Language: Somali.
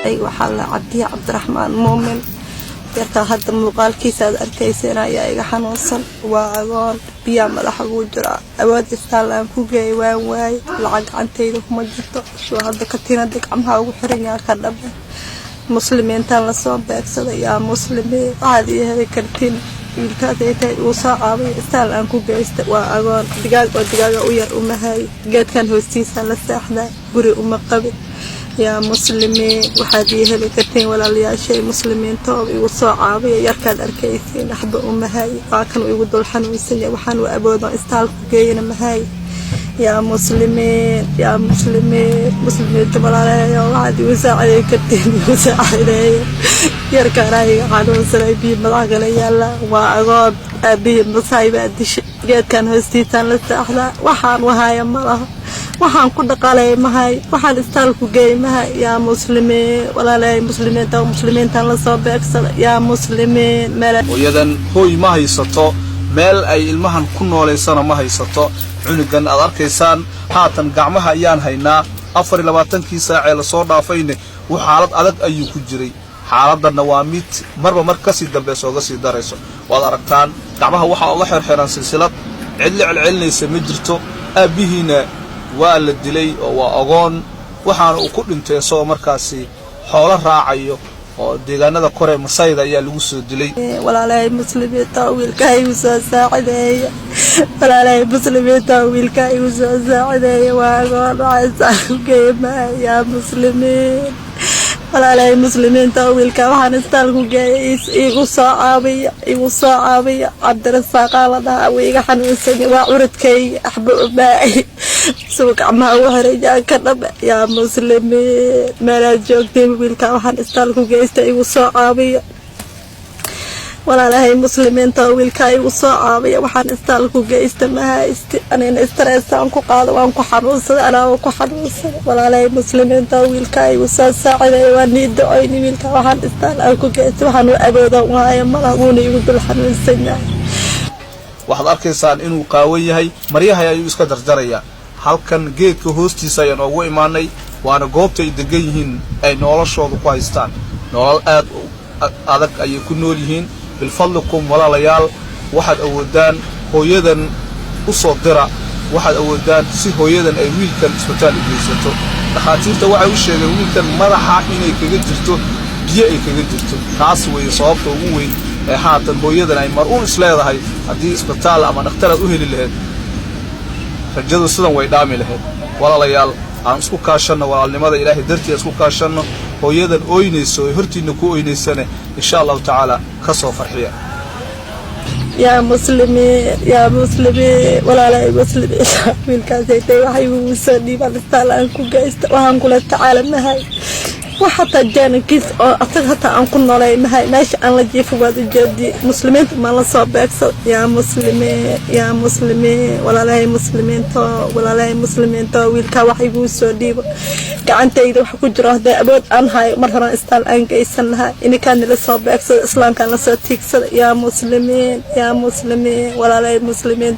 magacayga waxaa la Cabdi Cabdiraxmaan Muumin yarka hadda muuqaalkiisa aad arkayseen ayaa iga xanuunsan waa agoon biya madaxa ugu jira awood istaan ku geey waan waay lacag gacantayda kuma jirto soo hadda ka tinada gacmaha ugu xiran yahay ka dhab muslimiinta la soo beegsaday yaa muslimiin caadi ah kartiin wiilkaas ay tahay uu soo caabay istaan aan ku geeysta waa agoon digaaga u yar uma hay geedkan hoostiisa la seexday guri uma qabin يا مسلمين وحد يهلك كتين ولا لياشي مسلمين طاب يوصوا عابية يركض أركيسين أحب أمهاي وكانوا يودوا الحنو السنة وحنوا أبوضا استالكوا جايين أمهاي يا مسلمين يا مسلمين مسلمين تبال عليا وعد يوسع كتين يوسع عليا يركض راي عنو سرايبي ملاقة ليالا وأغاب أبي مصايبة الدش جاد كان هستيتان للساحلة وحان وهاي ملاها waxaan ku dhaqaalay mahay waxaan istaalku geeymahay yaa muslimiin walaalay muslimiinta la soo beegsada yaa muslimiin meel hooyadan hooy ma haysato meel ay ilmahan ku nooleysana ma haysato cunugan aad arkaysaan haatan gacmaha ayaan haynaa 24 saac ee la soo dhaafayne xaalad adag ayuu ku jiray xaaladana waa mid marba mar ka sii dambe soo gasii darayso waad aragtaan gacmaha waxa uga xirxiran silsilad cilcelinaysa ma jirto aabihiina waa la dilay oo waa agoon waxaana uu ku dhintay soo markaasi xoolo raacayo oo deegaanada kore Masayda ayaa lagu soo dilay walaalay muslimiinta wiilkay u soo saaciday walaalay muslimiinta wiilkay u soo saaciday waa agoon waxaan geeymaa yaa muslimiin walaalay muslimiinta wiilka waxaan istaalku geeyay igu soo caabiya Cabdirasaaq la dhahaa wiiga xanuunsan waa curadkay axbu baay سوق عما وهرجان كذب يا مسلمين ما لا جوكتين ويلكا وحن استالكو جيستا يوصو عابية ولا لهي مسلمين طويلكا يوصو عابية وحن استالكو جيستا ما أنا استرس عنكو قال وعنكو حنوص أنا وكو حنوص ولا لهي مسلمين طويلكا يوصو ساعدة واني دعيني ويلكا وحن استالكو جيستا وحن أبدا وهاي ملغوني يقول حنوص waxaad arkaysaan inuu qaawan yahay maryaha ayuu iska dardaraya halkan geedka hoostiisa ayaan ugu imaanay waana goobta ay degan yihiin ay noloshooda ku haystaan nolol aad adag ay ku nool yihiin bil fadlikum walaalayaal waxaad awoodaan hooyadan u soo dira waxaad awoodaan si hooyadan ay wiilkan isbitaal u geysato dhaqaatiirta waxay u sheegeen wiilkan madaxa inay kaga jirto biyo ay kaga jirto taas way sababta ugu weyn ee haatan hooyadan ay mar u isleedahay hadii isbitaal ama dhakhtar u heli lahayd rajadu sidan way dhaami lahayd walaalayaal aan isku kaashano walaalnimada Ilaahay dartiisa isku kaashano hooyadan ooynayso hortiina ku ooynaysana insha Allah taala ka soo farxiya يا مسلمين ولا لا مسلمين wiilkaasay waxay ugu soo dhiibaan istaalanku geysta waxaan kula tacaalanahay وحتى جانكيس حتى أنكون نلاقي ماشي أنا جيف وادي جدي مسلمين ما لا صابك يا مسلمين ولا لا مسلمين ولا لا مسلمين ويلكا وحي بوسودي كأنت إذا حكوا جراه ده أبد أنهاي مرة استال أنك إسنها إن كان لا صابك إسلام كان لا صاتيك يا مسلمين ولا لا مسلمين